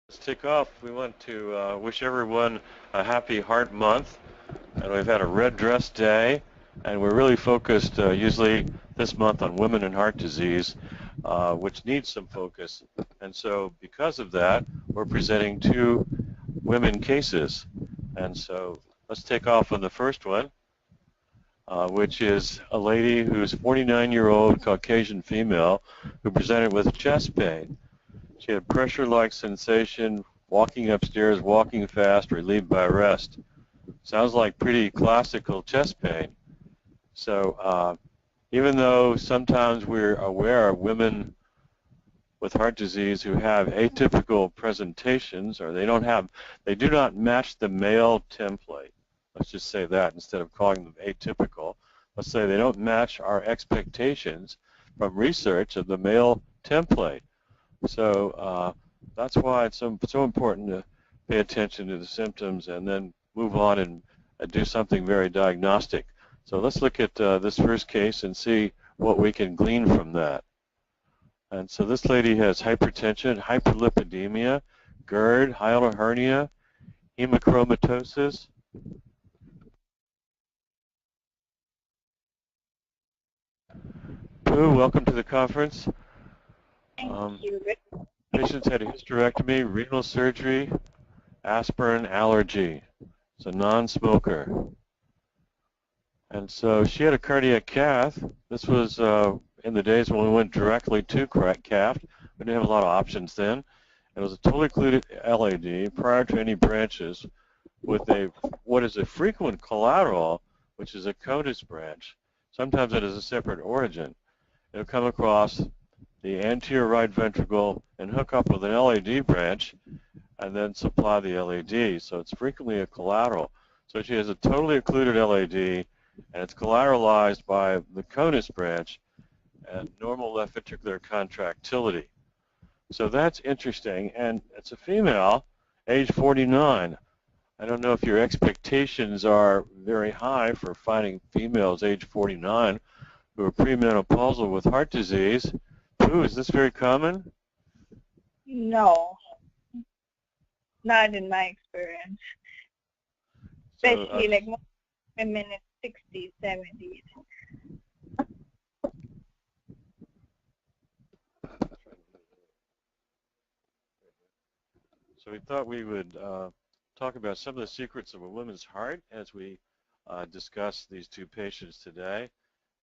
Let's kick off. We want to wish everyone a happy Heart Month, and we've had a red dress day, and we're really focused usually this month on women and heart disease, which needs some focus. And so because of that, we're presenting two women cases. And so let's take off on the first one, which is a lady who's 49-year-old Caucasian female who presented with chest pain. She had pressure-like sensation, walking upstairs, walking fast, relieved by rest. Sounds like pretty classical chest pain. So even though sometimes we're aware of women with heart disease who have atypical presentations, or they do not match the male template. Let's just say that instead of calling them atypical. Let's say they don't match our expectations from research of the male template. So that's why it's so important to pay attention to the symptoms and then move on and do something very diagnostic. So let's look at this first case and see what we can glean from that. And so this lady has hypertension, hyperlipidemia, GERD, hiatal hernia, hemochromatosis. Pooh, welcome to the conference. Thank you. Patients had a hysterectomy, renal surgery, aspirin allergy. It's a non-smoker. And so she had a cardiac cath. This was in the days when we went directly to cath. We didn't have a lot of options then. It was a totally occluded LAD prior to any branches with what is a frequent collateral, which is a CONUS branch. Sometimes it is a separate origin. It'll come across the anterior right ventricle and hook up with an LAD branch and then supply the LAD. So it's frequently a collateral. So she has a totally occluded LAD and it's collateralized by the CONUS branch and normal left ventricular contractility. So that's interesting, and it's a female, age 49. I don't know if your expectations are very high for finding females age 49 who are premenopausal with heart disease. Ooh, is this very common? No, not in my experience. Especially like women in 60s, 70s. So we thought we would talk about some of the secrets of a woman's heart as we discuss these two patients today.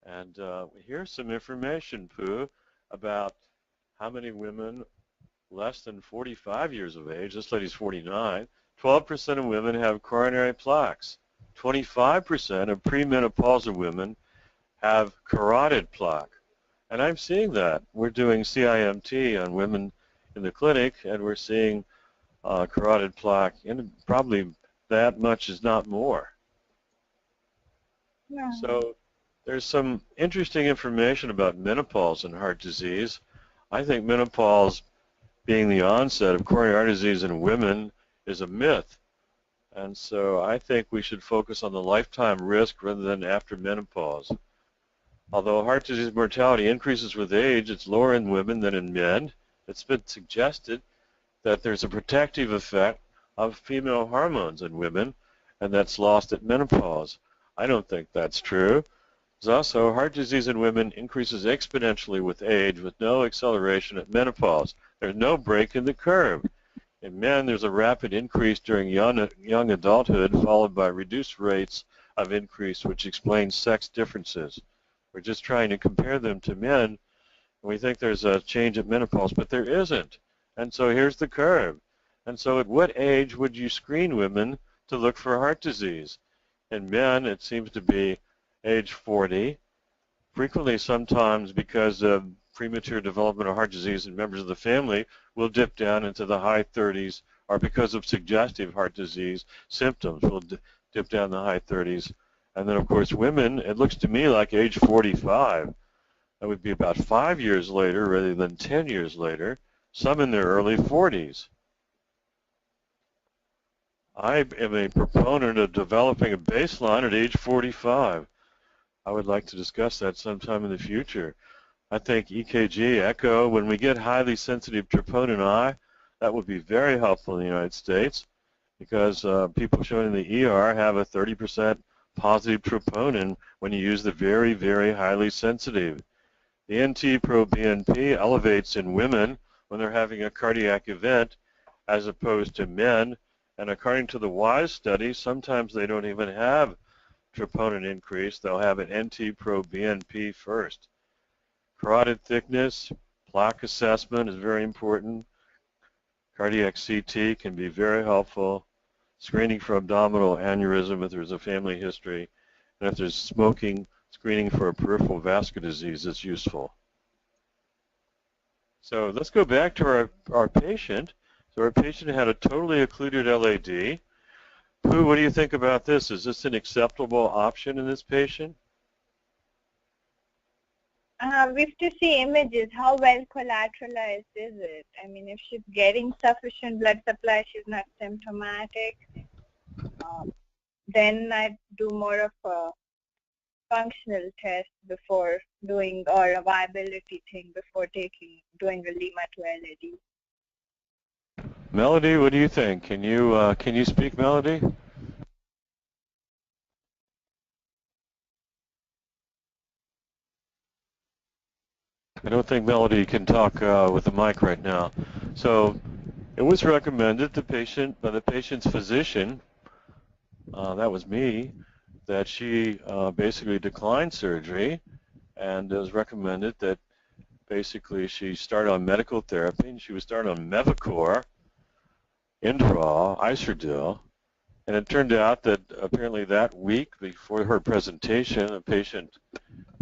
And here's some information, Pooh, about how many women less than 45 years of age, this lady's 49, 12% of women have coronary plaques. 25% of premenopausal women have carotid plaque. And I'm seeing that. We're doing CIMT on women in the clinic, and we're seeing carotid plaque, and probably that much is not more. Yeah. So there's some interesting information about menopause and heart disease. I think menopause being the onset of coronary artery disease in women is a myth. And so I think we should focus on the lifetime risk rather than after menopause. Although heart disease mortality increases with age, it's lower in women than in men. It's been suggested that there's a protective effect of female hormones in women, and that's lost at menopause. I don't think that's true. There's also heart disease in women increases exponentially with age with no acceleration at menopause. There's no break in the curve. In men, there's a rapid increase during young adulthood followed by reduced rates of increase, which explains sex differences. We're just trying to compare them to men, and we think there's a change at menopause, but there isn't. And so here's the curve. And so at what age would you screen women to look for heart disease? In men, it seems to be age 40. Frequently, sometimes because of premature development of heart disease in members of the family, will dip down into the high 30s, or because of suggestive heart disease symptoms, will dip down the high 30s. And then, of course, women, it looks to me like age 45. That would be about 5 years later rather than 10 years later, some in their early 40s. I am a proponent of developing a baseline at age 45. I would like to discuss that sometime in the future. I think EKG, echo, when we get highly sensitive troponin I, That would be very helpful in the United States because people shown in the ER have a 30% positive troponin when you use the very, very highly sensitive. The NT-proBNP elevates in women when they're having a cardiac event as opposed to men. And according to the WISE study, sometimes they don't even have troponin increase. They'll have an NT-proBNP first. Carotid thickness, plaque assessment is very important. Cardiac CT can be very helpful. Screening for abdominal aneurysm if there's a family history. And if there's smoking, screening for a peripheral vascular disease is useful. So let's go back to our patient. So our patient had a totally occluded LAD. Pooh, what do you think about this? Is this an acceptable option in this patient? We have to see images. How well collateralized is it? I mean, if she's getting sufficient blood supply, she's not symptomatic, then I'd do more of a functional test before doing, or a viability thing before doing a Lima to LAD. Melody, what do you think? Can you speak, Melody? I don't think Melody can talk with the mic right now. So it was recommended by the patient's physician, that was me, that she basically declined surgery, and it was recommended that basically she start on medical therapy, and she was started on Mevacor, Inderal, Iserdil, and it turned out that apparently that week before her presentation, a patient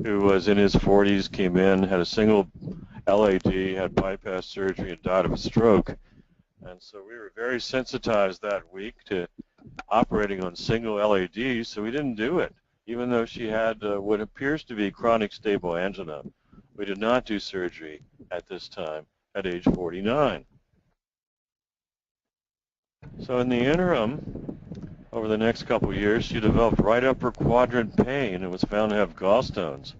who was in his 40s came in, had a single LAD, had bypass surgery, and died of a stroke. And so we were very sensitized that week to operating on single LADs, so we didn't do it, even though she had what appears to be chronic stable angina. We did not do surgery at this time at age 49. So in the interim, over the next couple of years, she developed right upper quadrant pain and was found to have gallstones.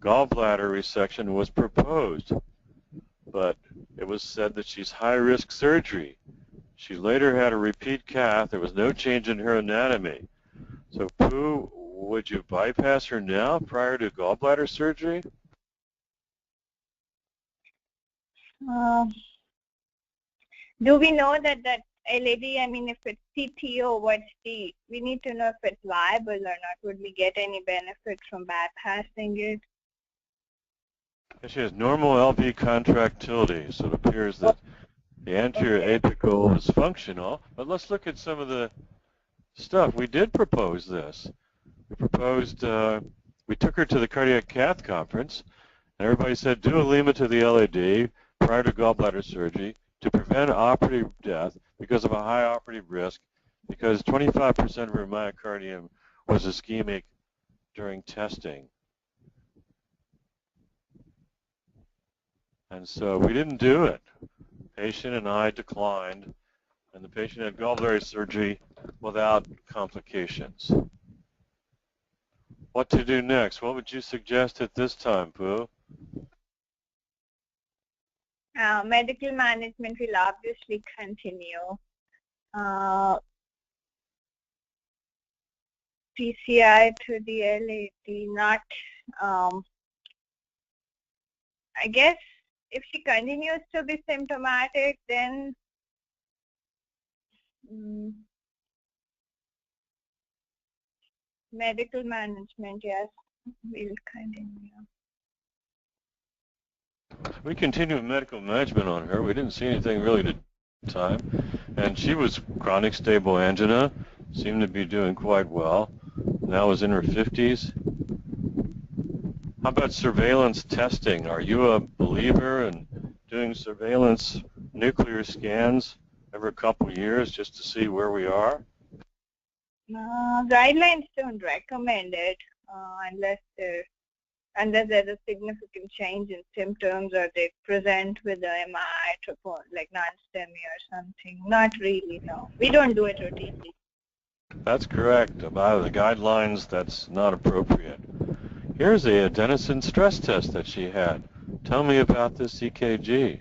Gallbladder resection was proposed, but it was said that she's high-risk surgery. She later had a repeat cath. There was no change in her anatomy. So, Pooh, would you bypass her now prior to gallbladder surgery? Do we know that LAD, I mean, if it's CTO, we need to know if it's viable or not. Would we get any benefit from bypassing it? She has normal LV contractility, so it appears that the anterior apical is functional. But let's look at some of the stuff. We did propose this. We proposed, we took her to the cardiac cath conference, and everybody said do a Lima to the LAD prior to gallbladder surgery to prevent operative death because of a high operative risk, because 25% of her myocardium was ischemic during testing. And so we didn't do it. Patient and I declined, and the patient had gallbladder surgery without complications. What to do next? What would you suggest at this time, Pooh? Medical management will obviously continue. PCI to the LAD, not, I guess if she continues to be symptomatic, then medical management, yes, will continue. We continued medical management on her. We didn't see anything really at the time. And she was chronic stable angina, seemed to be doing quite well. Now was in her 50s. How about surveillance testing? Are you a believer in doing surveillance nuclear scans every couple years just to see where we are? Guidelines don't recommend it unless there's a significant change in symptoms or they present with a MI, like non-STEMI or something. Not really, no. We don't do it routinely. That's correct. About the guidelines, that's not appropriate. Here's a adenosine stress test that she had. Tell me about this EKG.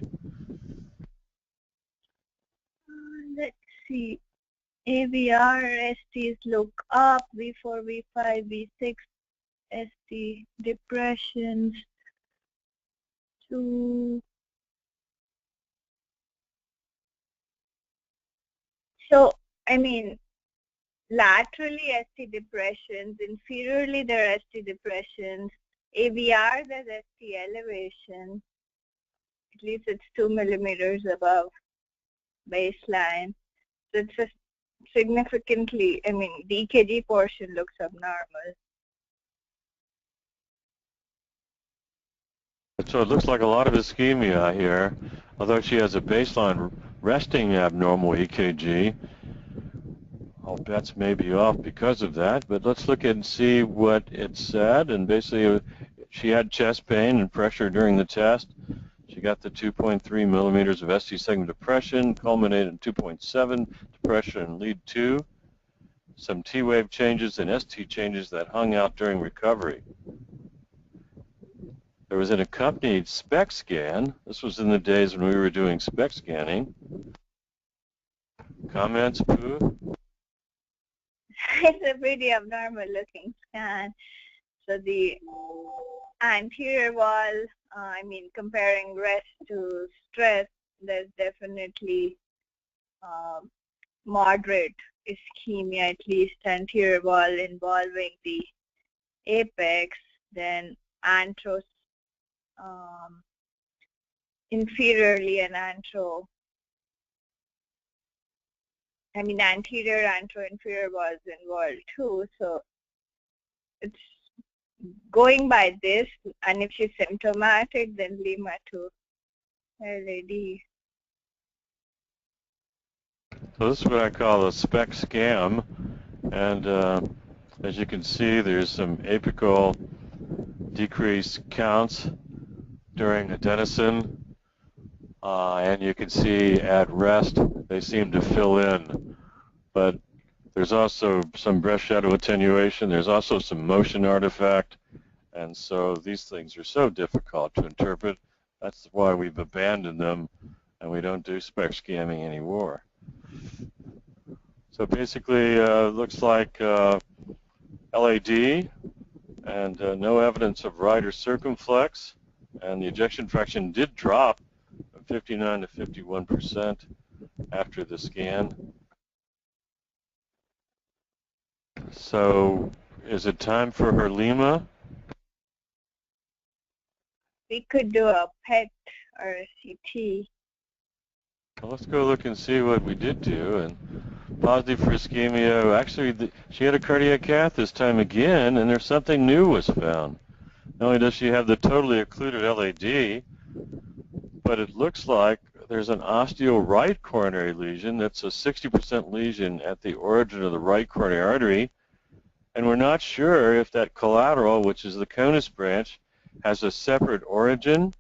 see AVR, STs look up, V4, V5, V6, ST depressions, to so I mean laterally ST depressions, inferiorly there are ST depressions, AVR there's ST elevation, at least it's 2 millimeters above baseline. So it's a significantly, I mean, the EKG portion looks abnormal. So it looks like a lot of ischemia here, although she has a baseline resting abnormal EKG. All bets may be off because of that, but let's look and see what it said. And basically, she had chest pain and pressure during the test. She got the 2.3 millimeters of ST segment depression, culminated in 2.7 depression in lead 2. Some T-wave changes and ST changes that hung out during recovery. There was an accompanied SPECT scan. This was in the days when we were doing SPECT scanning. Comments, Pooh? It's a pretty abnormal looking scan. So the anterior wall, I mean, comparing rest to stress, there's definitely moderate ischemia, at least anterior wall involving the apex, then antros inferiorly and anterior antro-inferior was involved too. So it's going by this, and if she's symptomatic, then Lima to LAD. So this is what I call a SPECT scam, and as you can see, there's some apical decreased counts during adenosine, and you can see at rest they seem to fill in, but there's also some breast shadow attenuation, there's also some motion artifact, and so these things are so difficult to interpret. That's why we've abandoned them and we don't do SPECT scamming anymore. So basically looks like LAD and no evidence of right or circumflex, and the ejection fraction did drop from 59 to 51% after the scan. So is it time for her Lima? We could do a PET or a CT. Well, let's go look and see what we did do. And positive for ischemia. Actually, she had a cardiac cath this time again, and there's something new was found. Not only does she have the totally occluded LAD, but it looks like there's an osteo right coronary lesion that's a 60% lesion at the origin of the right coronary artery, and we're not sure if that collateral, which is the conus branch, has a separate origin,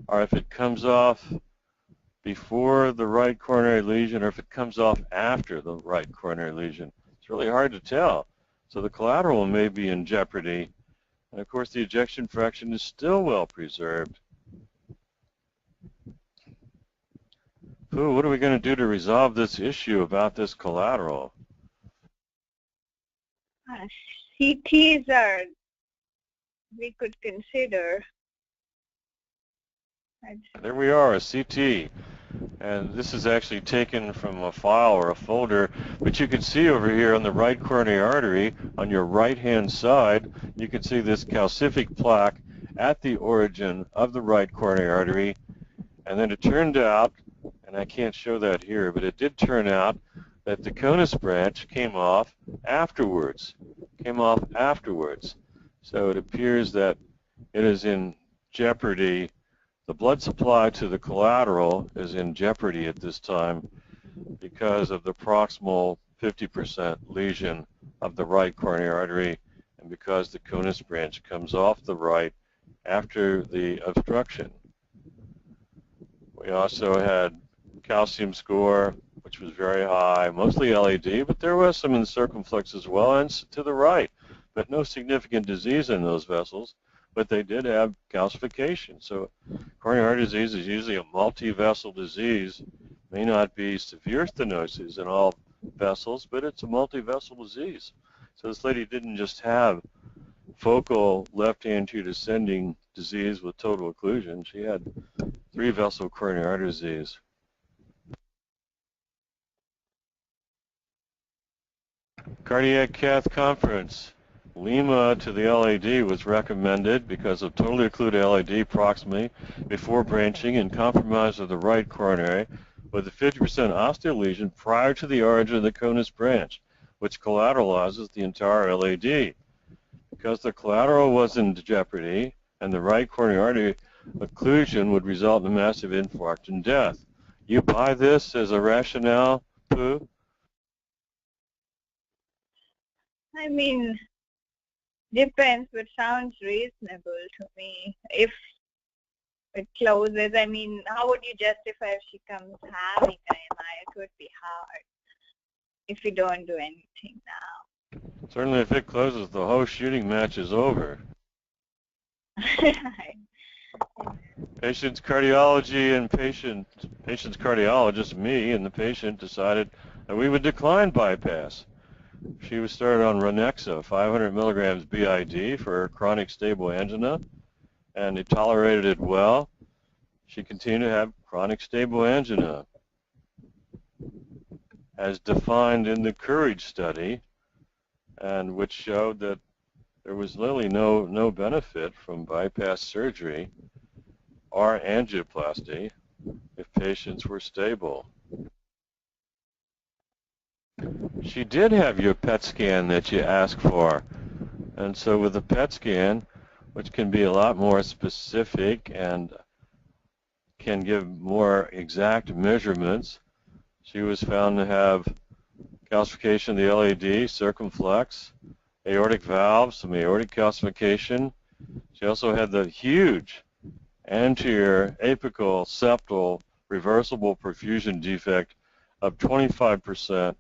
or if it comes off before the right coronary lesion, or if it comes off after the right coronary lesion. It's really hard to tell. So the collateral may be in jeopardy, and of course the ejection fraction is still well preserved. Pooh, what are we going to do to resolve this issue about this collateral? CTs are, we could consider. There we are, a CT. And this is actually taken from a file or a folder, but you can see over here on the right coronary artery, on your right-hand side, you can see this calcific plaque at the origin of the right coronary artery. And then it turned out, and I can't show that here, but it did turn out that the conus branch came off afterwards. So it appears that it is in jeopardy. The blood supply to the collateral is in jeopardy at this time because of the proximal 50% lesion of the right coronary artery, and because the conus branch comes off the right after the obstruction. We also had calcium score, which was very high, mostly LAD, but there was some in the circumflex as well, and to the right, but no significant disease in those vessels, but they did have calcification. So coronary artery disease is usually a multi-vessel disease May not be severe stenosis in all vessels, but it's a multi-vessel disease. So this lady didn't just have focal left anterior descending disease with total occlusion. She had 3-vessel coronary artery disease. Cardiac cath conference. Lima to the LAD was recommended because of totally occluded LAD proximally before branching and compromise of the right coronary with a 50% osteal lesion prior to the origin of the conus branch, which collateralizes the entire LAD. Because the collateral was in jeopardy and the right coronary artery occlusion would result in a massive infarct and death. You buy this as a rationale, Pooh? I mean, depends, but sounds reasonable to me. If it closes, I mean, how would you justify if she comes having an MI? It would be hard if you don't do anything now. Certainly if it closes, the whole shooting match is over. Patient's cardiology and patient's cardiologist, me, and the patient decided that we would decline bypass. She was started on Ronexa, 500 milligrams BID for her chronic stable angina, and they tolerated it well. She continued to have chronic stable angina, as defined in the COURAGE study, and which showed that there was literally no benefit from bypass surgery or angioplasty if patients were stable. She did have your PET scan that you asked for, and so with the PET scan, which can be a lot more specific and can give more exact measurements, she was found to have calcification of the LAD, circumflex, aortic valve, some aortic calcification. She also had the huge anterior apical septal reversible perfusion defect of 25%,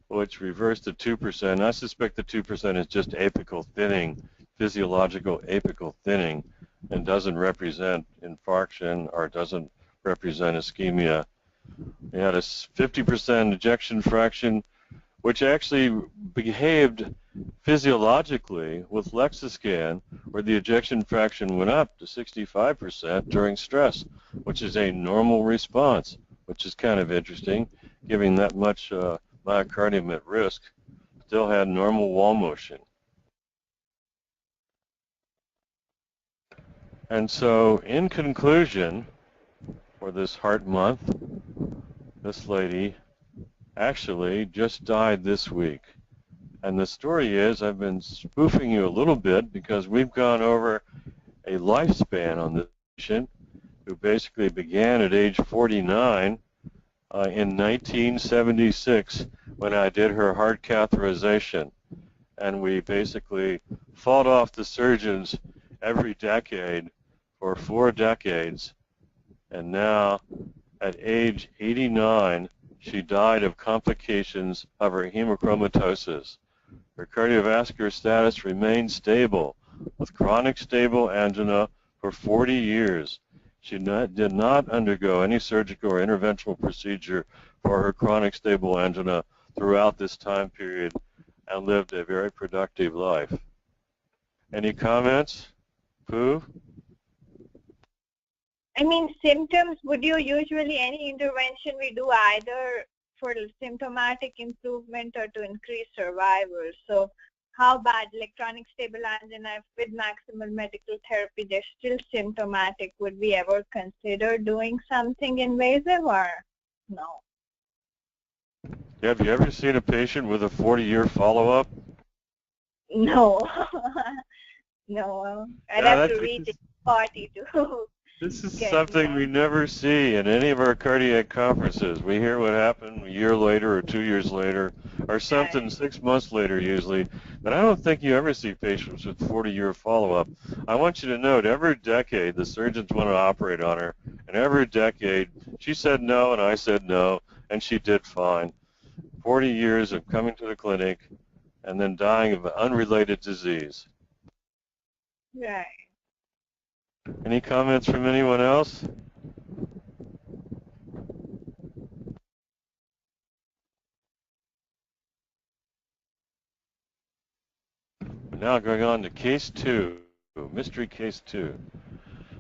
which reversed to 2%. I suspect the 2% is just apical thinning, physiological apical thinning, and doesn't represent infarction or doesn't represent ischemia. We had a 50% ejection fraction, which actually behaved physiologically with Lexiscan, where the ejection fraction went up to 65% during stress, which is a normal response, which is kind of interesting, giving that much myocardium at risk. Still had normal wall motion. And so, in conclusion, for this Heart Month, this lady actually just died this week. And the story is, I've been spoofing you a little bit because we've gone over a lifespan on this patient who basically began at age 49 in 1976 when I did her heart catheterization. And we basically fought off the surgeons every decade for 4 decades. And now, at age 89, she died of complications of her hemochromatosis. Her cardiovascular status remained stable, with chronic stable angina for 40 years. She did not undergo any surgical or interventional procedure for her chronic stable angina throughout this time period and lived a very productive life. Any comments, Pooh? I mean, symptoms, would you usually, any intervention we do either for symptomatic improvement or to increase survival? So how bad electronic stable angina with maximal medical therapy, they're still symptomatic. Would we ever consider doing something invasive or no? Have you ever seen a patient with a 40-year follow-up? No. No. I'd have to read the 42. This is something we never see in any of our cardiac conferences. We hear what happened a year later or 2 years later or something 6 months later usually, but I don't think you ever see patients with 40-year follow-up. I want you to note every decade the surgeons want to operate on her, and every decade she said no and I said no, and she did fine. 40 years of coming to the clinic and then dying of an unrelated disease. Right. Any comments from anyone else? now going on to case 2, mystery case 2.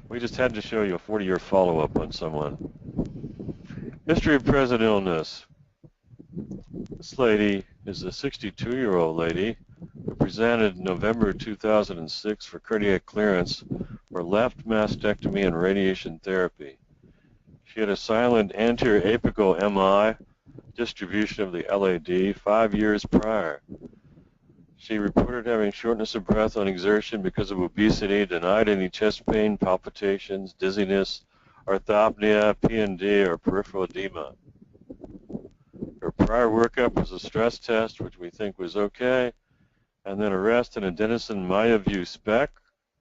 We just had to show you a 40-year follow-up on someone. History of present illness. This lady is a 62-year-old lady who presented in November 2006 for cardiac clearance for left mastectomy and radiation therapy. She had a silent anterior apical MI distribution of the LAD 5 years prior. She reported having shortness of breath on exertion because of obesity, denied any chest pain, palpitations, dizziness, orthopnea, PND, or peripheral edema. Her prior workup was a stress test, which we think was okay, and then a rest and adenosine MyAview SPEC,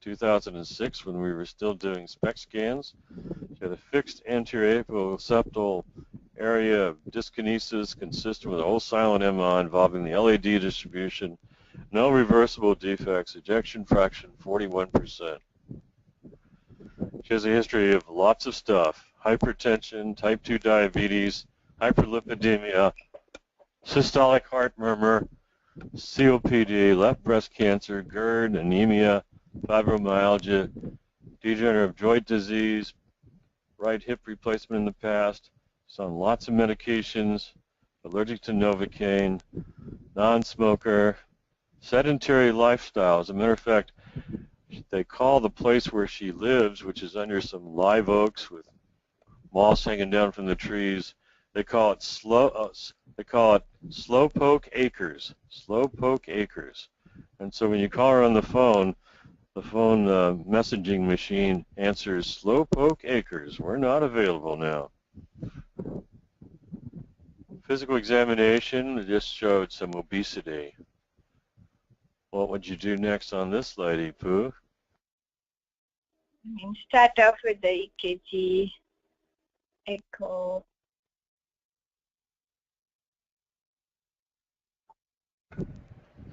2006, when we were still doing SPEC scans. She had a fixed anterior apical septal area of dyskinesis consistent with a whole silent MI involving the LAD distribution, no reversible defects, ejection fraction 41%. She has a history of lots of stuff: hypertension, type 2 diabetes, hyperlipidemia, systolic heart murmur, COPD, left breast cancer, GERD, anemia, fibromyalgia, degenerative joint disease, right hip replacement in the past. She's on lots of medications, allergic to Novocaine, non-smoker, sedentary lifestyle. As a matter of fact, they call the place where she lives, which is under some live oaks with moss hanging down from the trees, they call it Slowpoke Acres. Slowpoke Acres. And so when you call her on the phone messaging machine answers Slowpoke Acres. We're not available now. Physical examination just showed some obesity. What would you do next on this lady, Pooh? Start off with the EKG, echo.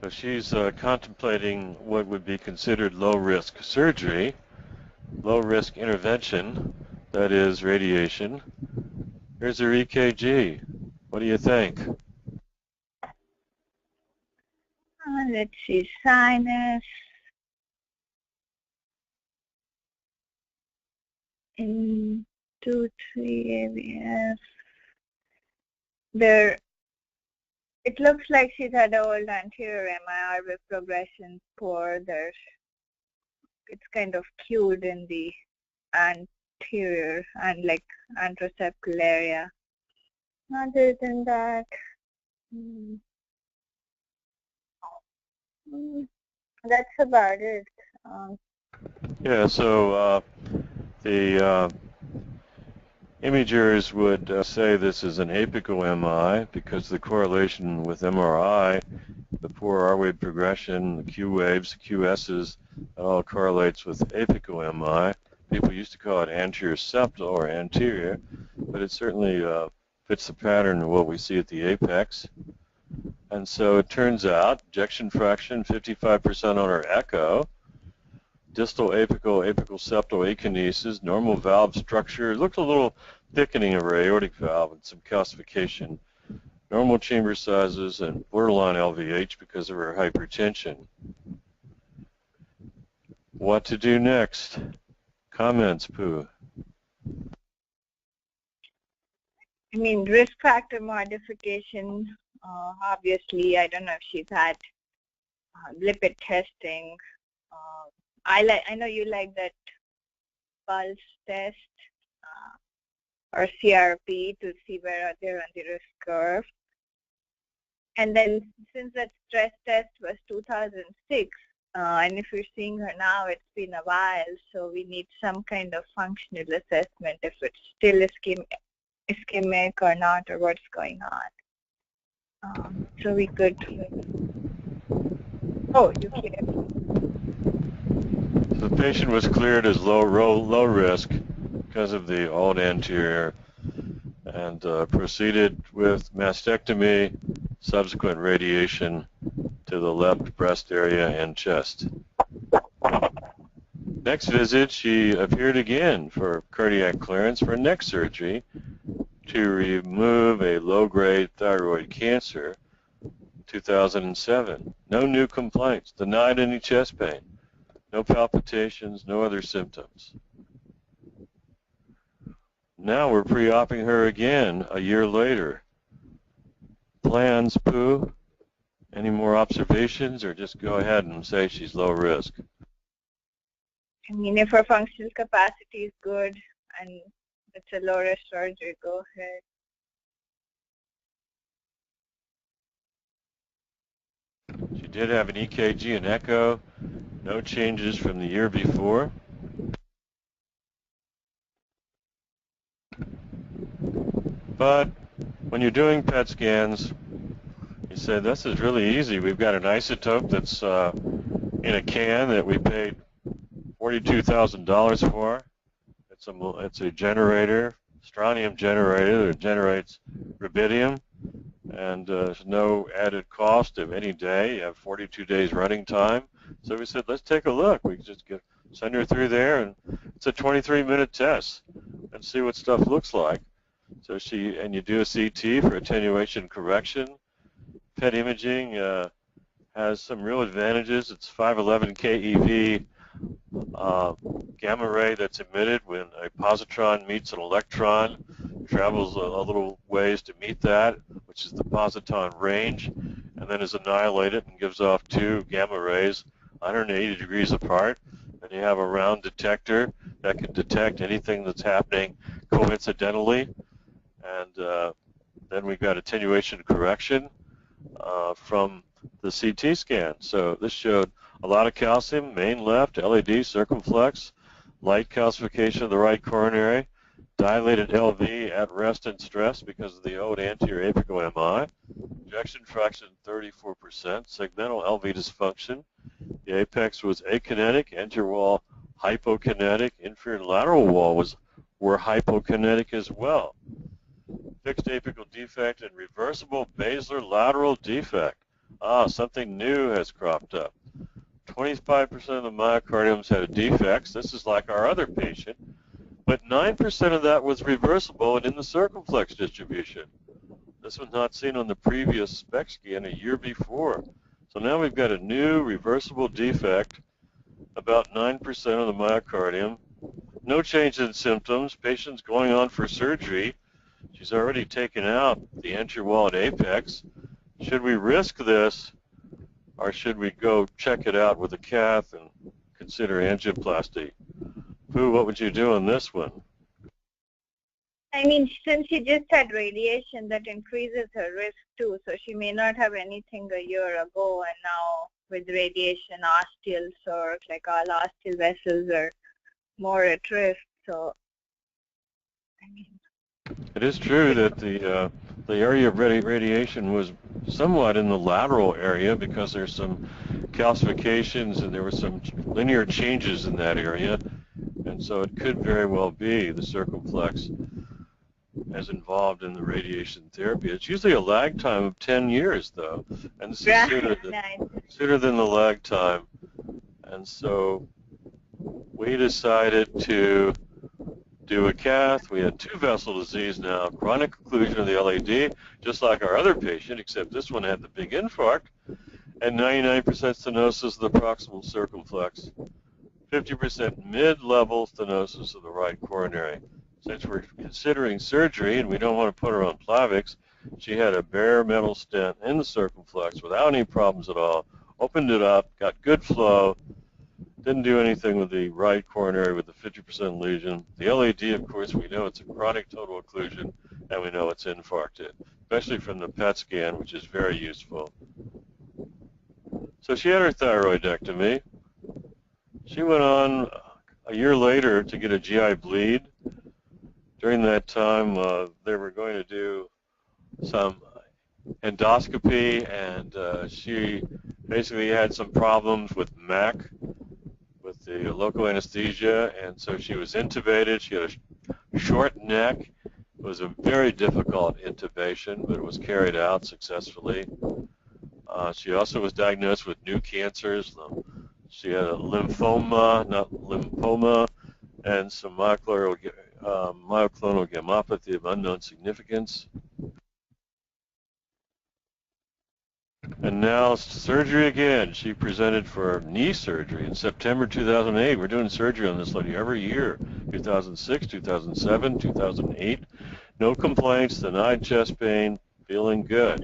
So she's contemplating what would be considered low-risk surgery, low-risk intervention, that is radiation. Here's her EKG. What do you think? Let's see, sinus. In 2, 3 AVF. There, it looks like she's had an old anterior MIR with progression poor. It's kind of cued in the anterior and like anteroseptal area. Other than that, that's about it. Yeah, so the imagers would say this is an apical MI because the correlation with MRI, the poor R wave progression, the Q waves, the QSs, it all correlates with apical MI. People used to call it anterior septal or anterior, but it certainly fits the pattern of what we see at the apex. And so it turns out ejection fraction 55% on our echo, distal apical septal akinesis, normal valve structure. It looked a little thickening of our aortic valve and some calcification. Normal chamber sizes and borderline LVH because of her hypertension. What to do next? Comments, Pooh? I mean, risk factor modification. Obviously, I don't know if she's had lipid testing. I know you like that pulse test or CRP to see where they're on the risk curve. And then since that stress test was 2006, and if you're seeing her now, it's been a while, so we need some kind of functional assessment if it's still ischemic or not, or what's going on. So we could. Oh, you cleared. The patient was cleared as low risk because of the old anterior and proceeded with mastectomy, subsequent radiation to the left breast area and chest. Next visit, she appeared again for cardiac clearance for neck surgery to remove a low-grade thyroid cancer. 2007. No new complaints, denied any chest pain, no palpitations, no other symptoms. Now we're pre-oping her again a year later. Plans, Pooh? Any more observations, or just go ahead and say she's low risk? I mean, if her functional capacity is good and it's a low risk surgery, go ahead. She did have an EKG and echo, no changes from the year before. But when you're doing PET scans, you say, this is really easy. We've got an isotope that's in a can that we paid $42,000 for. It's a generator, strontium generator that generates rubidium, and there's no added cost of any day. You have 42 days running time. So we said, let's take a look. We just send her through there, and it's a 23-minute test and see what stuff looks like. So you do a CT for attenuation correction. PET imaging has some real advantages. It's 511 keV gamma ray that's emitted when a positron meets an electron. Travels a little ways to meet that, which is the positron range, and then is annihilated and gives off two gamma rays 180 degrees apart. And you have a round detector that can detect anything that's happening coincidentally. And then we've got attenuation correction from the CT scan. So this showed a lot of calcium, main left, LAD, circumflex, light calcification of the right coronary, dilated LV at rest and stress because of the ode anterior apical MI, ejection fraction 34%, segmental LV dysfunction. The apex was akinetic, anterior wall hypokinetic, inferior and lateral wall were hypokinetic as well. Fixed apical defect and reversible basilar lateral defect. Something new has cropped up. 25% of the myocardiums had defects. This is like our other patient. But 9% of that was reversible and in the circumflex distribution. This was not seen on the previous SPECT scan a year before. So now we've got a new reversible defect, about 9% of the myocardium. No change in symptoms. Patient's going on for surgery. She's already taken out the anterior wall at apex. Should we risk this, or should we go check it out with a cath and consider angioplasty? Pooh, what would you do on this one? I mean, since she just had radiation, that increases her risk too. So she may not have anything a year ago, and now with radiation, osteal sort, like all osteal vessels are more at risk. So, I mean, it is true that the area of radiation was somewhat in the lateral area because there's some calcifications and there were some linear changes in that area, and so it could very well be the circumflex as involved in the radiation therapy. It's usually a lag time of 10 years, though, and this is sooner than the lag time. And so we decided to do a cath. We had two vessel disease now, chronic occlusion of the LAD, just like our other patient, except this one had the big infarct, and 99% stenosis of the proximal circumflex, 50% mid-level stenosis of the right coronary. Since we're considering surgery and we don't want to put her on Plavix, she had a bare metal stent in the circumflex without any problems at all, opened it up, got good flow, didn't do anything with the right coronary with the 50% lesion. The LAD, of course, we know it's a chronic total occlusion, and we know it's infarcted, especially from the PET scan, which is very useful. So she had her thyroidectomy. She went on a year later to get a GI bleed. During that time, they were going to do some endoscopy, and she basically had some problems with MAC, with the local anesthesia, and so she was intubated. She had a short neck. It was a very difficult intubation, but it was carried out successfully. She also was diagnosed with new cancers. She had a lymphoma, and some myoclonal gammopathy of unknown significance. And now surgery again. She presented for knee surgery in September 2008. We're doing surgery on this lady every year. 2006, 2007, 2008. No complaints, denied chest pain, feeling good.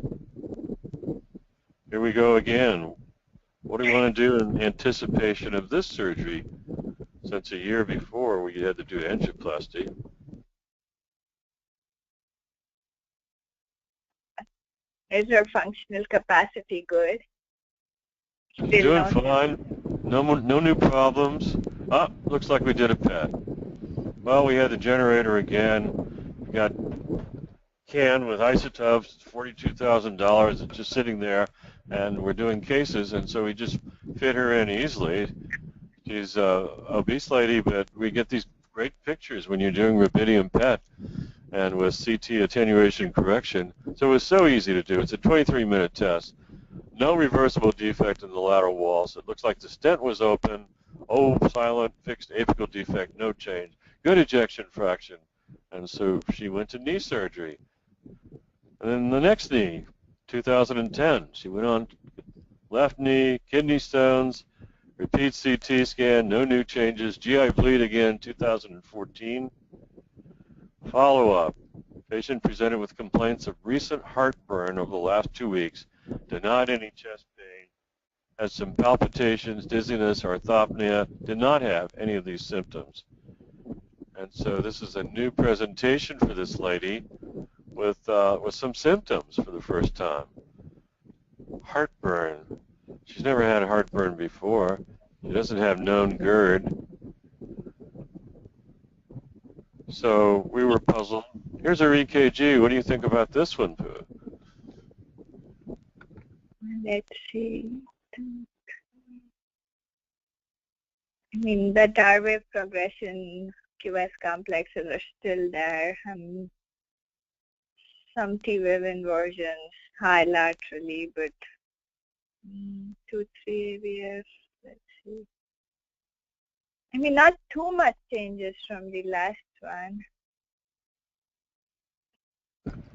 Here we go again. What do we want to do in anticipation of this surgery? Since a year before we had to do angioplasty. Is her functional capacity good? She's doing fine. No new problems. Ah, looks like we did a PET. Well, we had the generator again. We got can with isotopes, $42,000. It's just sitting there, and we're doing cases, and so we just fit her in easily. She's an obese lady, but we get these great pictures when you're doing rubidium PET and with CT attenuation correction. So it was so easy to do. It's a 23-minute test. No reversible defect in the lateral wall, so it looks like the stent was open. Oh, silent, fixed apical defect, no change. Good ejection fraction. And so she went to knee surgery. And then the next knee, 2010, she went on left knee, kidney stones, repeat CT scan, no new changes. GI bleed again, 2014. Follow-up. Patient presented with complaints of recent heartburn over the last 2 weeks, denied any chest pain, had some palpitations, dizziness, orthopnea, did not have any of these symptoms. And so this is a new presentation for this lady with some symptoms for the first time. Heartburn. She's never had heartburn before. She doesn't have known GERD. So we were puzzled. Here's her EKG. What do you think about this one, Pooh? Let's see. I mean, the Darwin progression QS complexes are still there. Some T-wave inversions high laterally, but 2, 3 AVF. Let's see. I mean, not too much changes from the last one.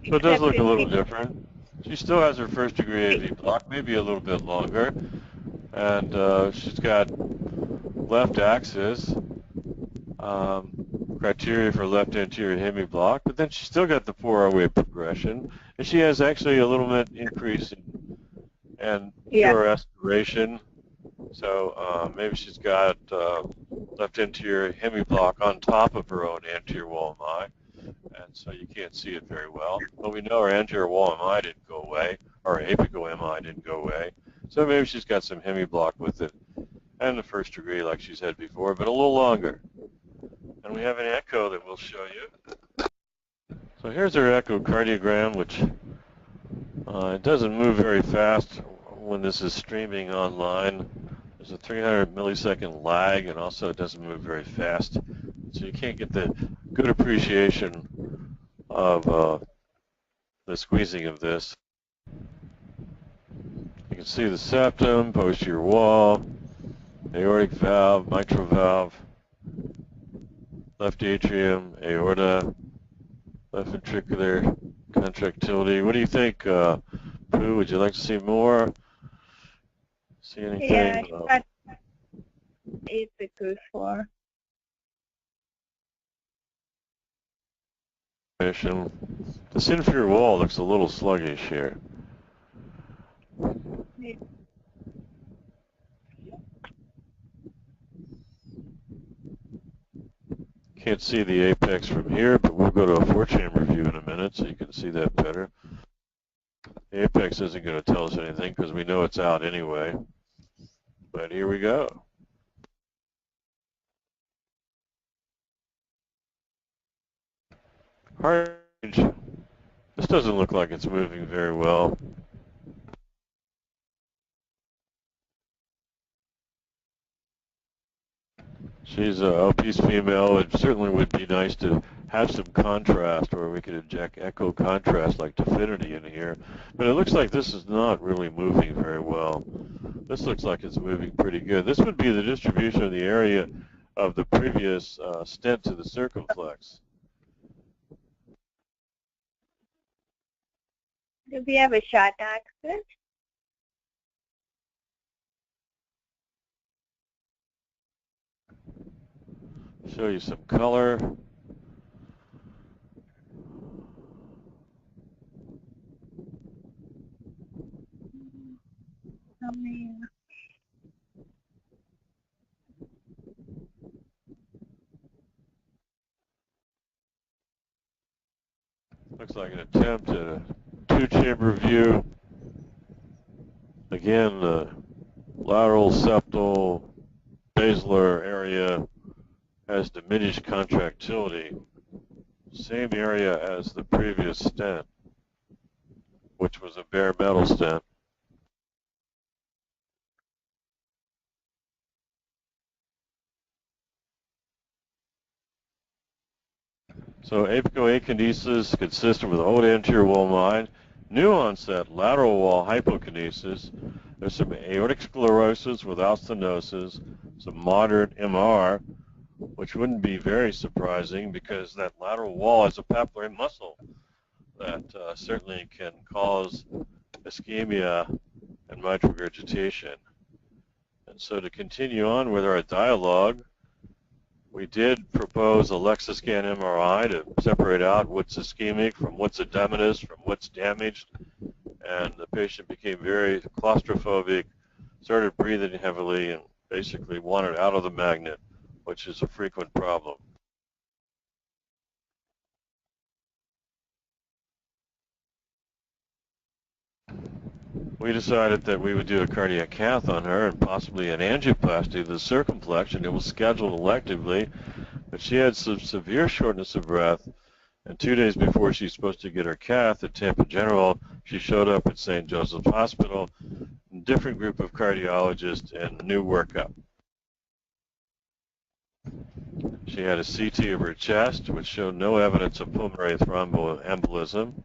So it does look a little different. She still has her first degree AV block, maybe a little bit longer. And she's got left axis criteria for left anterior hemiblock, but then she's still got the 4-hour progression. And she has actually a little bit increase in pure aspiration. So maybe she's got left anterior hemiblock on top of her own anterior wall MI, and so you can't see it very well. But we know our anterior wall MI didn't go away, or apical MI didn't go away. So maybe she's got some hemiblock with it, and the first degree like she's had before, but a little longer. And we have an echo that we'll show you. So here's her echocardiogram, which it doesn't move very fast when this is streaming online. There's a 300 millisecond lag, and also it doesn't move very fast. So you can't get the good appreciation of the squeezing of this. You can see the septum, posterior wall, aortic valve, mitral valve, left atrium, aorta, left ventricular contractility. What do you think, Pooh? Would you like to see more? See anything? Yeah, apical for. This inferior wall looks a little sluggish here. Can't see the apex from here, but we'll go to a 4-chamber view in a minute so you can see that better. The apex isn't going to tell us anything because we know it's out anyway. But here we go. Heart range. This doesn't look like it's moving very well. She's an obese female. It certainly would be nice to have some contrast, or we could inject echo contrast like Definity in here. But it looks like this is not really moving very well. This looks like it's moving pretty good. This would be the distribution of the area of the previous stent to the circumflex. Do we have a short axis? Show you some color. Looks like an attempt at a two-chamber view. Again, the lateral septal basilar area has diminished contractility. Same area as the previous stent, which was a bare metal stent. So apical akinesis consistent with old anterior wall mine, new onset lateral wall hypokinesis. There's some aortic sclerosis without stenosis, some moderate MR, which wouldn't be very surprising because that lateral wall is a papillary muscle that certainly can cause ischemia and mitral regurgitation. And so to continue on with our dialogue, we did propose a Lexiscan MRI to separate out what's ischemic from what's edematous, from what's damaged, and the patient became very claustrophobic, started breathing heavily, and basically wanted out of the magnet, which is a frequent problem. We decided that we would do a cardiac cath on her and possibly an angioplasty of the circumflex, and it was scheduled electively, but she had some severe shortness of breath, and 2 days before she's supposed to get her cath at Tampa General, she showed up at St. Joseph's Hospital, a different group of cardiologists, and a new workup. She had a CT of her chest, which showed no evidence of pulmonary thromboembolism.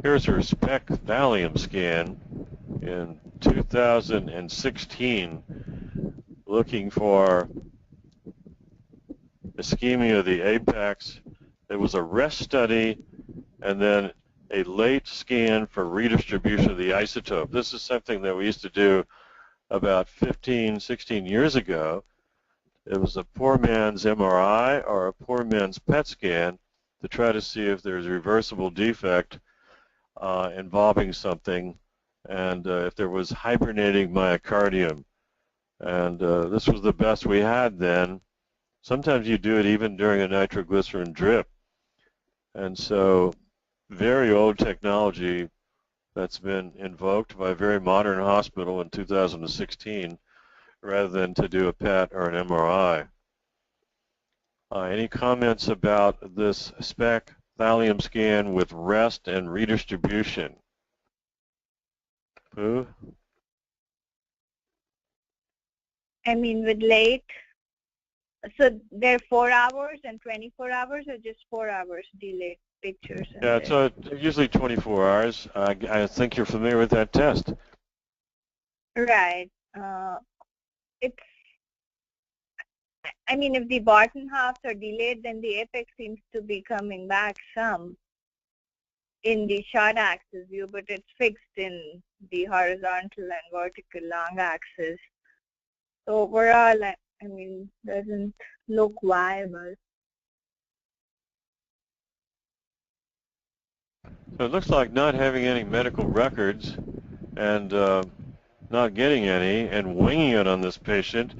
Here's her SPEC thallium scan in 2016, looking for ischemia of the apex. There was a rest study and then a late scan for redistribution of the isotope. This is something that we used to do about 15, 16 years ago. It was a poor man's MRI or a poor man's PET scan to try to see if there's a reversible defect involving something, and if there was hibernating myocardium. And this was the best we had then. Sometimes you do it even during a nitroglycerin drip. And so very old technology that's been invoked by a very modern hospital in 2016 rather than to do a PET or an MRI. Any comments about this SPEC thallium scan with rest and redistribution? Pooh? I mean, with late, so they're 4 hours and 24 hours, or just 4 hours delayed pictures? Yeah, it's usually 24 hours. I think you're familiar with that test. Right. I mean, if the bottom halves are delayed, then the apex seems to be coming back some in the short axis view, but it's fixed in the horizontal and vertical long axis. So overall, I mean, doesn't look viable. So it looks like not having any medical records and not getting any and winging it on this patient.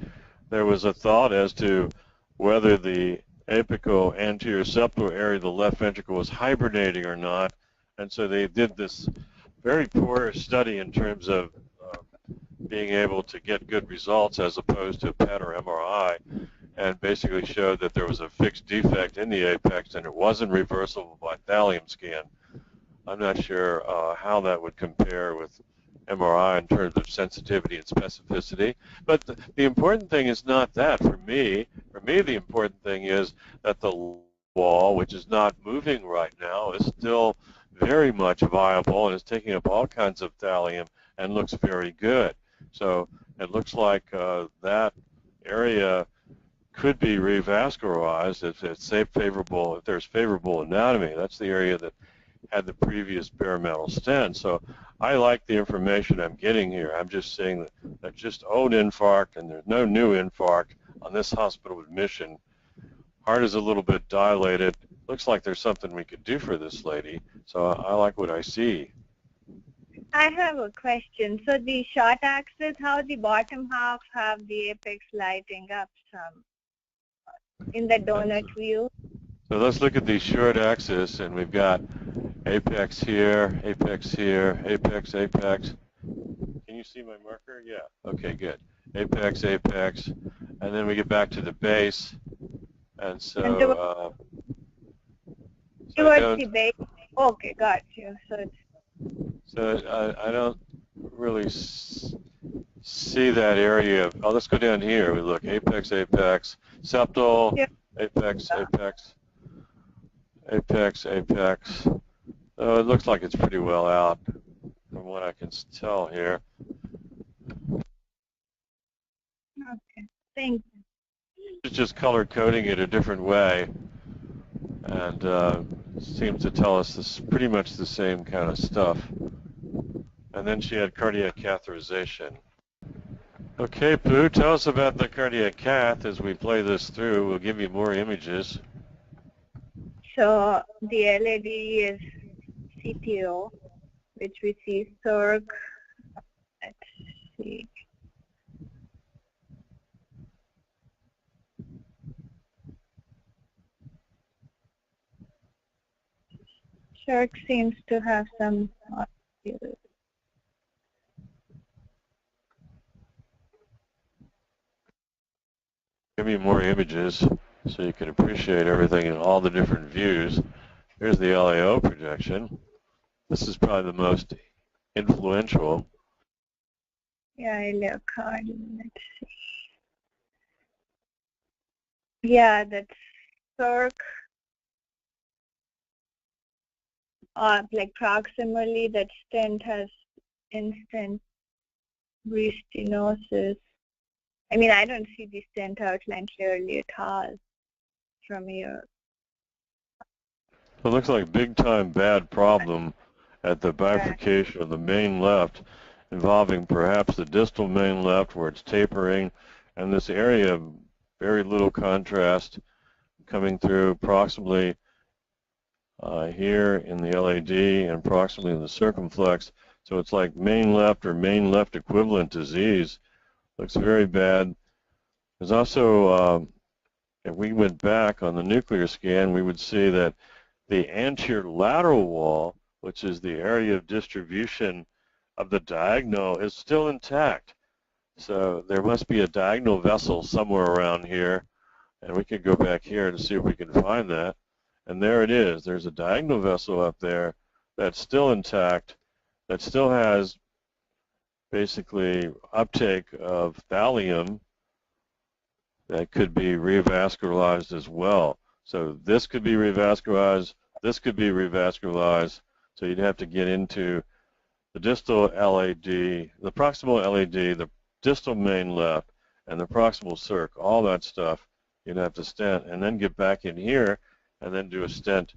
There was a thought as to whether the apical anterior septal area of the left ventricle was hibernating or not. And so they did this very poor study in terms of being able to get good results as opposed to PET or MRI, and basically showed that there was a fixed defect in the apex and it wasn't reversible by thallium scan. I'm not sure how that would compare with MRI in terms of sensitivity and specificity. But the important thing is not that for me. For me, the important thing is that the wall, which is not moving right now, is still very much viable and is taking up all kinds of thallium and looks very good. So it looks like that area could be revascularized if it's favorable, if there's favorable anatomy. That's the area that had the previous bare metal stent. So I like the information I'm getting here. I'm just saying that just old infarct and there's no new infarct on this hospital admission. Heart is a little bit dilated. Looks like there's something we could do for this lady. So I like what I see. I have a question. So the short axis, how the bottom half have the apex lighting up some in the donut view? So let's look at the short axis, and we've got apex here, apex here, apex, apex. Can you see my marker? Yeah. Okay, good. Apex, apex, and then we get back to the base, and so towards the base. Okay, got you. So I don't really see that area. Oh, let's go down here. We look apex, apex, septal, yeah. apex, apex, apex, apex. So it looks like it's pretty well out from what I can tell here. Okay, thank you. It's just color coding it a different way, and seems to tell us this pretty much the same kind of stuff. And then she had cardiac catheterization. Okay, Pooh, tell us about the cardiac cath as we play this through. We'll give you more images. So the LAD is CTO, which we see circ. Let's see. Circ seems to have some. Give you more images so you can appreciate everything in all the different views. Here's the LAO projection. This is probably the most influential. Yeah, ileocardium, let's see. Yeah, that's circ. Like proximally, that stent has instant restenosis. I mean, I don't see the stent outline clearly at all from here. It looks like big-time bad problem at the bifurcation of the main left, involving perhaps the distal main left where it's tapering, and this area of very little contrast coming through proximally here in the LAD and proximally in the circumflex. So it's like main left or main left equivalent disease. Looks very bad. There's also, if we went back on the nuclear scan, we would see that the anterior lateral wall, which is the area of distribution of the diagonal, is still intact. So there must be a diagonal vessel somewhere around here, and we could go back here to see if we can find that. And there it is. There's a diagonal vessel up there that's still intact, that still has basically uptake of thallium that could be revascularized as well. So this could be revascularized, this could be revascularized, so you'd have to get into the distal LAD, the proximal LAD, the distal main left, and the proximal circ, all that stuff you'd have to stent, and then get back in here and then do a stent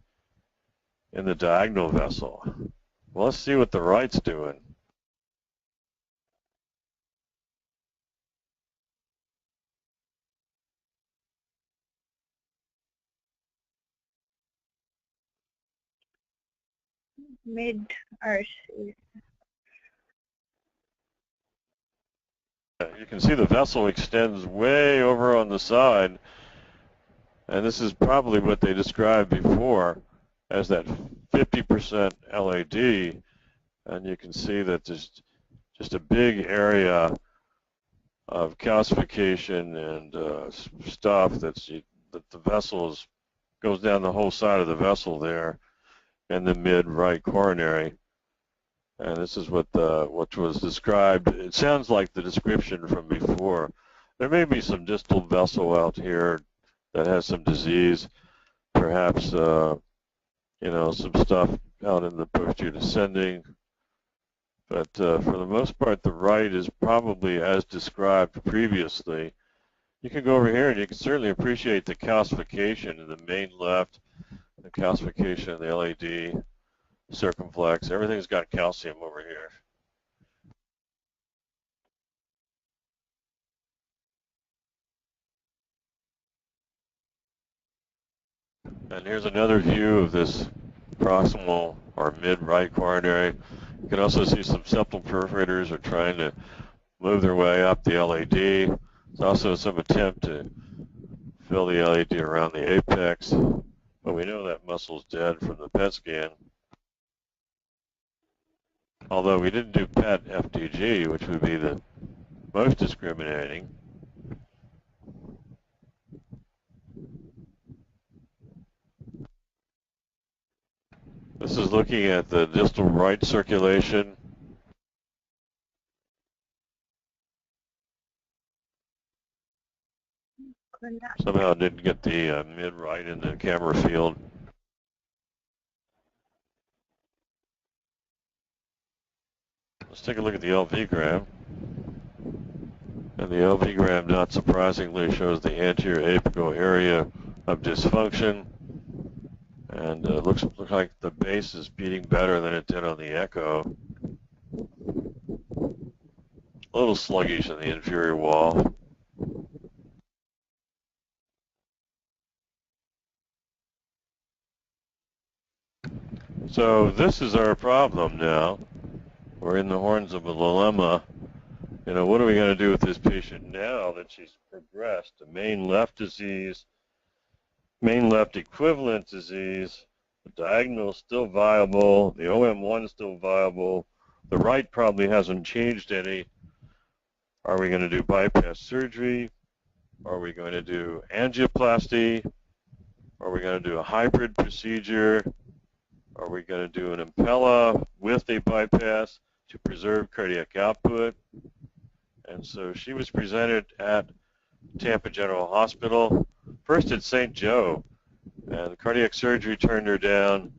in the diagonal vessel. Well, let's see what the right's doing. Mid-RC. You can see the vessel extends way over on the side, and this is probably what they described before as that 50% LAD, and you can see that there's just a big area of calcification and stuff that the vessels goes down the whole side of the vessel there in the mid-right coronary. And this is what was described. It sounds like the description from before. There may be some distal vessel out here that has some disease, perhaps you know, some stuff out in the posterior descending. But for the most part, the right is probably as described previously. You can go over here and you can certainly appreciate the calcification in the main left, the calcification in the LAD. circumflex. Everything's got calcium over here. And here's another view of this proximal or mid-right coronary. You can also see some septal perforators are trying to move their way up the LAD. There's also some attempt to fill the LAD around the apex, but we know that muscle's dead from the PET scan. Although we didn't do PET FDG, which would be the most discriminating. This is looking at the distal right circulation. Somehow didn't get the mid-right in the camera field. Let's take a look at the LV-gram. And the LV-gram, not surprisingly, shows the anterior apical area of dysfunction. And it looks like the base is beating better than it did on the echo. A little sluggish in the inferior wall. So this is our problem now. We're in the horns of a dilemma. You know, what are we going to do with this patient now that she's progressed to main left disease, main left equivalent disease, the diagonal is still viable, the OM1 is still viable, the right probably hasn't changed any. Are we going to do bypass surgery? Are we going to do angioplasty? Are we going to do a hybrid procedure? Are we going to do an impella with a bypass to preserve cardiac output? And so she was presented at Tampa General Hospital, first at St. Joe, and cardiac surgery turned her down,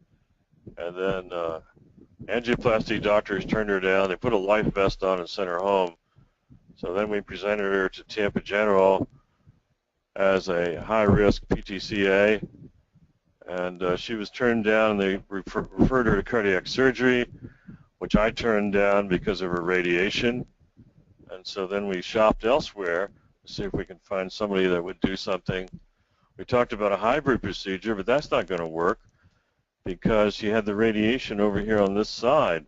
and then angioplasty doctors turned her down. They put a life vest on and sent her home. So then we presented her to Tampa General as a high-risk PTCA, and she was turned down, and they referred her to cardiac surgery, which I turned down because of her radiation. And so then we shopped elsewhere to see if we can find somebody that would do something. We talked about a hybrid procedure, but that's not going to work because she had the radiation over here on this side.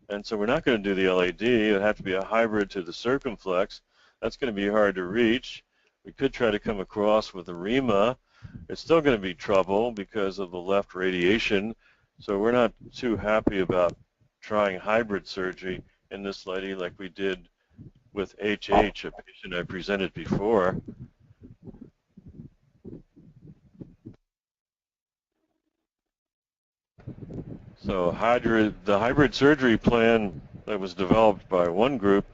And so we're not going to do the LAD. It would have to be a hybrid to the circumflex. That's going to be hard to reach. We could try to come across with a REMA. It's still going to be trouble because of the left radiation. So we're not too happy about trying hybrid surgery in this lady like we did with HH, a patient I presented before. So the hybrid surgery plan that was developed by one group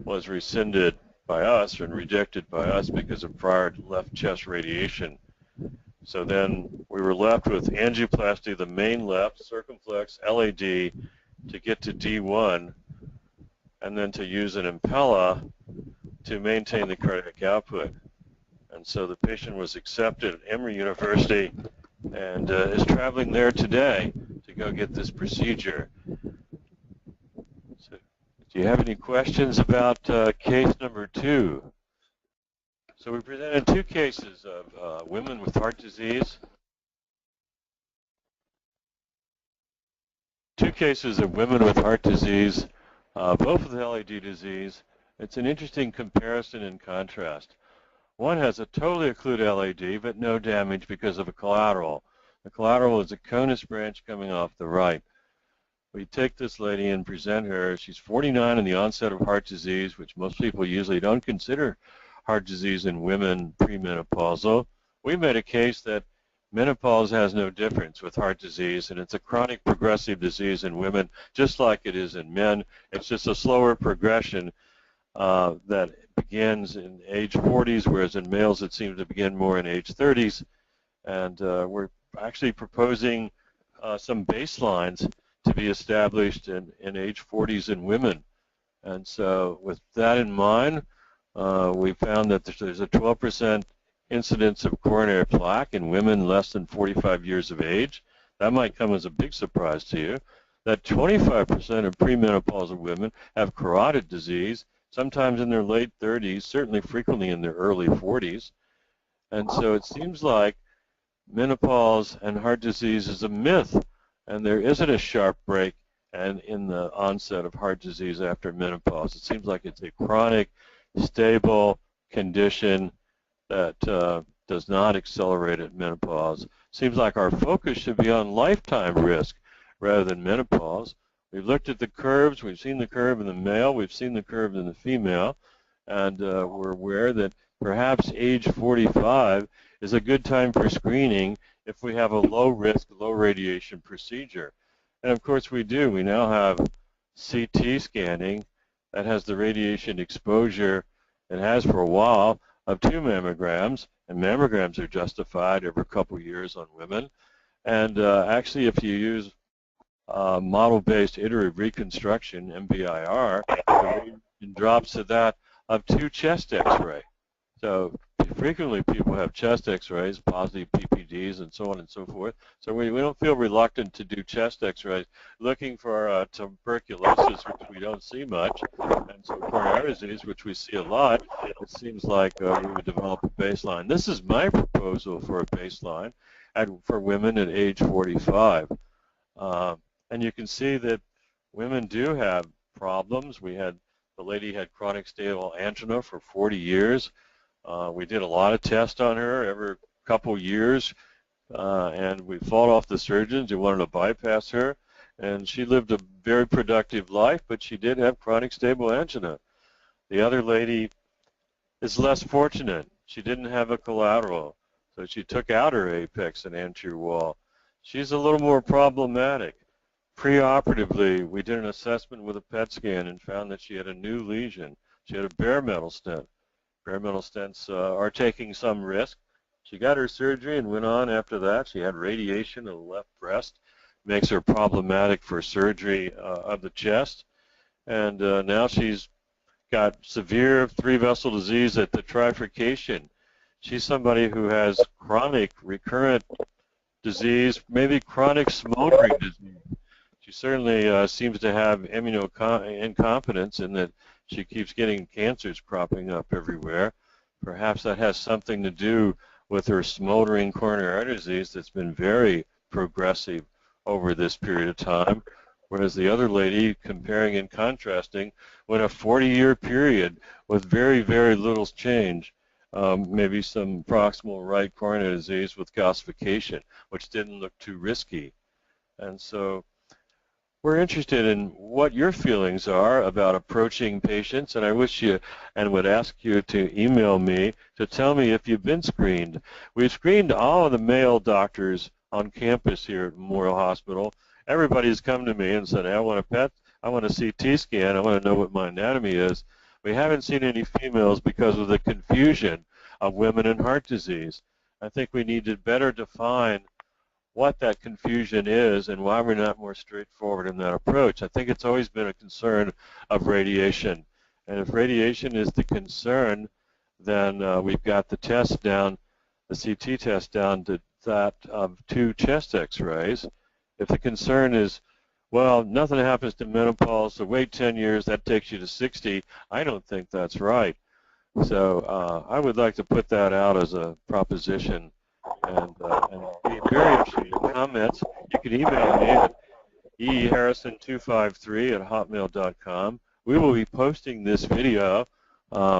was rescinded by us and rejected by us because of prior left chest radiation. So then we were left with angioplasty, the main left, circumflex, LAD, to get to D1, and then to use an impella to maintain the cardiac output. And so the patient was accepted at Emory University and is traveling there today to go get this procedure. So, do you have any questions about case number 2? So we presented 2 cases of women with heart disease. 2 cases of women with heart disease, both with LAD disease. It's an interesting comparison and contrast. One has a totally occluded LAD, but no damage because of a collateral. The collateral is a conus branch coming off the right. We take this lady and present her. She's 49 in the onset of heart disease, which most people usually don't consider heart disease in women premenopausal. We made a case that menopause has no difference with heart disease, and it's a chronic progressive disease in women, just like it is in men. It's just a slower progression that begins in age 40s, whereas in males it seems to begin more in age 30s. And we're actually proposing some baselines to be established in age 40s in women. And so with that in mind, we found that there's a 12% incidence of coronary plaque in women less than 45 years of age. that might come as a big surprise to you, that 25% of premenopausal women have carotid disease, sometimes in their late 30s, certainly frequently in their early 40s. And so it seems like menopause and heart disease is a myth, and there isn't a sharp break and in the onset of heart disease after menopause. It seems like it's a chronic, stable condition that does not accelerate at menopause. Seems like our focus should be on lifetime risk rather than menopause. We've looked at the curves. We've seen the curve in the male. We've seen the curve in the female. And we're aware that perhaps age 45 is a good time for screening if we have a low-risk, low-radiation procedure. And of course we do. We now have CT scanning that has the radiation exposure it has for a while of 2 mammograms, and mammograms are justified every couple years on women. And actually, if you use model-based iterative reconstruction, MBIR, the radiation drops to that of 2 chest X-ray. So frequently people have chest X-rays, positive PPDs, and so on and so forth. So we don't feel reluctant to do chest X-rays, looking for tuberculosis, which we don't see much, and so coronary disease, which we see a lot. It seems like we would develop a baseline. This is my proposal for a baseline for women at age 45. And you can see that women do have problems. The lady had chronic stable angina for 40 years. We did a lot of tests on her every couple years, and we fought off the surgeons who wanted to bypass her. And she lived a very productive life, but she did have chronic stable angina. The other lady is less fortunate. She didn't have a collateral, so she took out her apex and anterior wall. She's a little more problematic. Preoperatively, we did an assessment with a PET scan and found that she had a new lesion. She had a bare metal stent. Bare metal stents are taking some risk. She got her surgery and went on after that. She had radiation of the left breast. Makes her problematic for surgery of the chest. And now she's got severe 3-vessel disease at the trifurcation. She's somebody who has chronic recurrent disease, maybe chronic smoldering disease. She certainly seems to have immunoincompetence in that she keeps getting cancers cropping up everywhere. Perhaps that has something to do with her smoldering coronary artery disease that's been very progressive over this period of time, whereas the other lady, comparing and contrasting, went a 40-year period with very, very little change, maybe some proximal right coronary disease with calcification, which didn't look too risky. And so we're interested in what your feelings are about approaching patients, and I wish you and would ask you to email me to tell me if you've been screened. We've screened all of the male doctors on campus here at Memorial Hospital. Everybody's come to me and said, hey, I want a PET, I want a CT scan, I want to know what my anatomy is. We haven't seen any females because of the confusion of women and heart disease. I think we need to better define what that confusion is and why we're not more straightforward in that approach. I think it's always been a concern of radiation. And if radiation is the concern, then we've got the test down, the CT test down to that of 2 chest X-rays. If the concern is, well, nothing happens to menopause, so wait 10 years, that takes you to 60, I don't think that's right. So I would like to put that out as a proposition and be very interested in comments. You can email me at eharrison253@hotmail.com. We will be posting this video,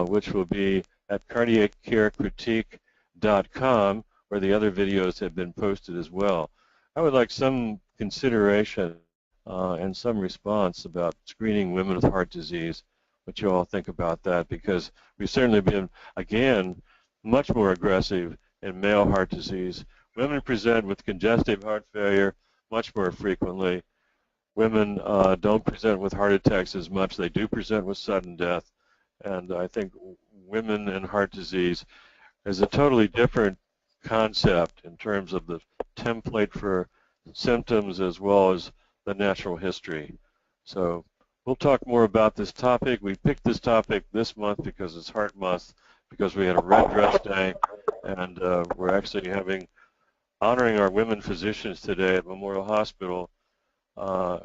which will be at cardiaccarecritique.com, where the other videos have been posted as well. I would like some consideration and some response about screening women with heart disease, what you all think about that, because we've certainly been, again, much more aggressive in male heart disease. Women present with congestive heart failure much more frequently. Women don't present with heart attacks as much. They do present with sudden death. And I think women and heart disease is a totally different concept in terms of the template for symptoms as well as the natural history. So we'll talk more about this topic. We picked this topic this month because it's Heart Month, because we had a Red Dress Day, and we're actually having honoring our women physicians today at Memorial Hospital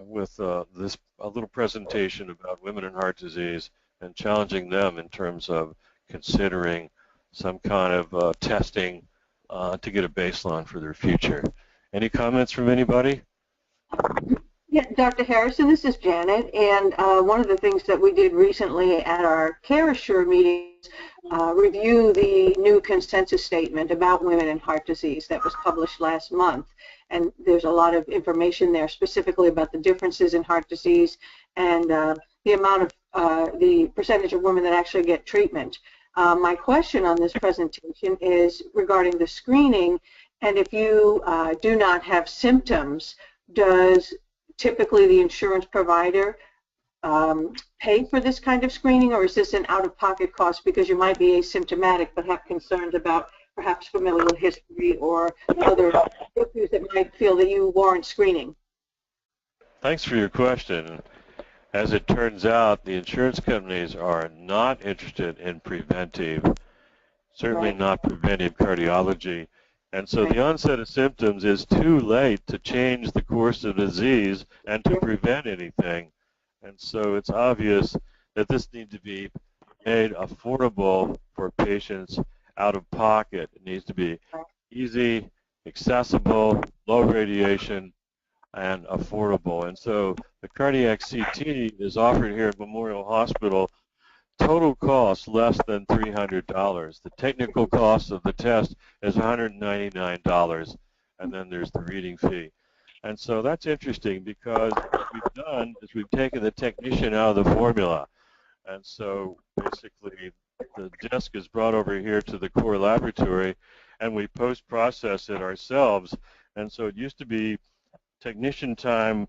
with a little presentation about women and heart disease and challenging them in terms of considering some kind of testing to get a baseline for their future. Any comments from anybody? Yeah, Dr. Harrison, this is Janet, and one of the things that we did recently at our Care Assure meetings, review the new consensus statement about women and heart disease that was published last month. And there's a lot of information there specifically about the differences in heart disease and the amount of, the percentage of women that actually get treatment. My question on this presentation is regarding the screening, and if you do not have symptoms, does typically the insurance provider pay for this kind of screening, or is this an out-of-pocket cost because you might be asymptomatic but have concerns about perhaps familial history or other issues that might feel that you warrant screening? Thanks for your question. As it turns out, the insurance companies are not interested in preventive, certainly not preventive cardiology. And so the onset of symptoms is too late to change the course of disease and to prevent anything. And so it's obvious that this needs to be made affordable for patients out of pocket. It needs to be easy, accessible, low radiation, and affordable. And so the cardiac CT is offered here at Memorial Hospital. Total cost less than $300. The technical cost of the test is $199, and then there's the reading fee. And so that's interesting because what we've done is we've taken the technician out of the formula. And so basically the disc is brought over here to the core laboratory, and we post-process it ourselves. And so it used to be technician time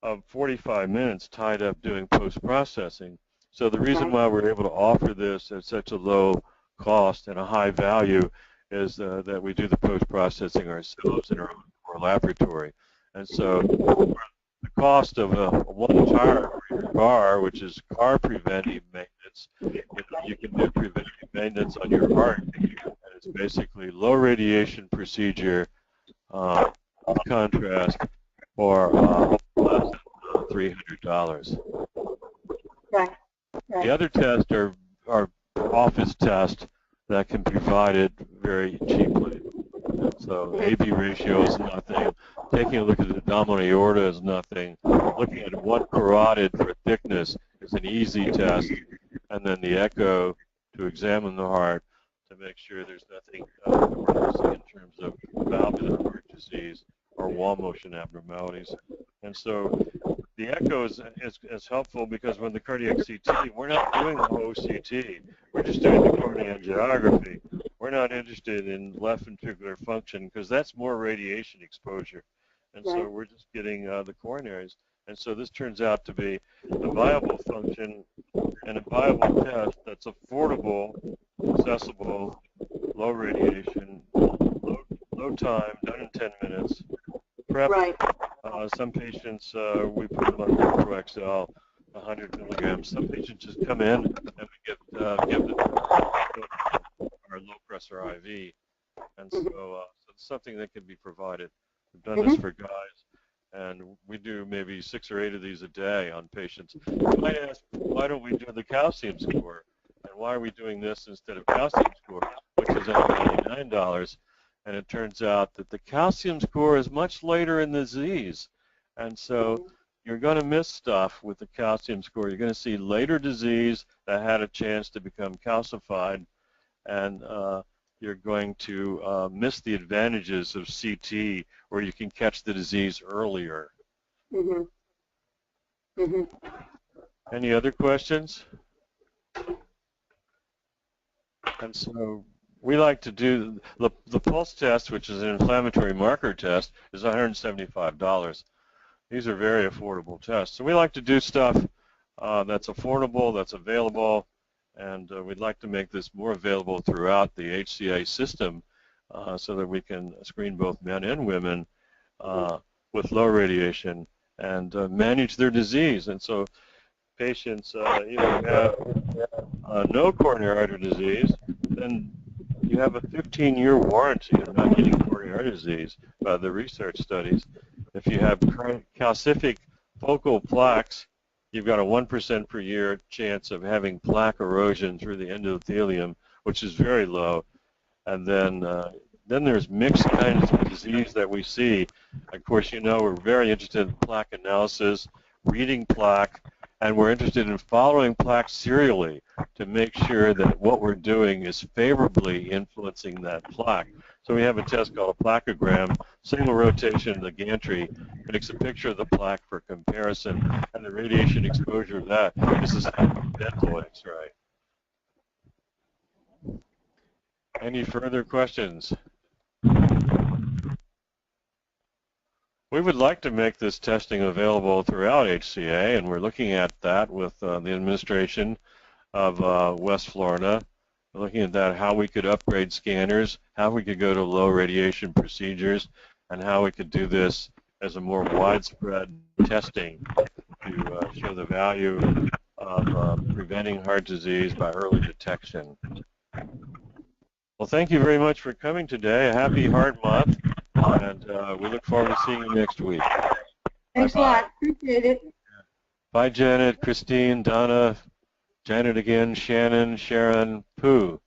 of 45 minutes tied up doing post-processing. So the reason why we're able to offer this at such a low cost and a high value is that we do the post-processing ourselves in our own core laboratory. And so the cost of one tire for your car, which is car preventive maintenance, you can do preventive maintenance on your heart. And it's basically low radiation procedure, in contrast, for less than $300. Right. The other tests are office tests that can be provided very cheaply. So AB ratio is nothing. Taking a look at the abdominal aorta is nothing. Looking at one carotid for thickness is an easy test. And then the echo to examine the heart to make sure there's nothing in terms of valvular heart disease or wall motion abnormalities. And so the echo is helpful because when the cardiac CT, we're not doing the whole CT. We're just doing the coronary angiography. We're not interested in left ventricular function because that's more radiation exposure. And so we're just getting the coronaries. And so this turns out to be a viable function and a viable test that's affordable, accessible, low radiation, low time, done in 10 minutes. Prep. Some patients, we put them on ProXL, 100 milligrams. Some patients just come in and we give them our low pressure IV. And so it's something that can be provided. We've done this for guys, and we do maybe 6 or 8 of these a day on patients. You might ask, why don't we do the calcium score? And why are we doing this instead of calcium score, which is only $89? And it turns out that the calcium score is much later in the disease. And so you're going to miss stuff with the calcium score. You're going to see later disease that had a chance to become calcified, and you're going to miss the advantages of CT, where you can catch the disease earlier. Any other questions? And so we like to do the pulse test, which is an inflammatory marker test, is $175. These are very affordable tests. So we like to do stuff that's affordable, that's available, and we'd like to make this more available throughout the HCA system so that we can screen both men and women with low radiation and manage their disease. And so patients either have no coronary artery disease, then you have a 15-year warranty of not getting coronary heart disease by the research studies. If you have calcific focal plaques, you've got a 1% per year chance of having plaque erosion through the endothelium, which is very low. And then there's mixed kinds of disease that we see. Of course, you know we're very interested in plaque analysis, reading plaque, and we're interested in following plaque serially to make sure that what we're doing is favorably influencing that plaque. So we have a test called a plaqueogram. Single rotation of the gantry makes a picture of the plaque for comparison, and the radiation exposure of that is the same as dental X-ray. Any further questions? We would like to make this testing available throughout HCA, and we're looking at that with the administration of West Florida. We're looking at that, how we could upgrade scanners, how we could go to low radiation procedures, and how we could do this as a more widespread testing to show the value of preventing heart disease by early detection. Well, thank you very much for coming today. A happy Heart Month, and we look forward to seeing you next week. Thanks a lot. Appreciate it. Bye, Janet, Christine, Donna, Janet again, Shannon, Sharon, Pooh.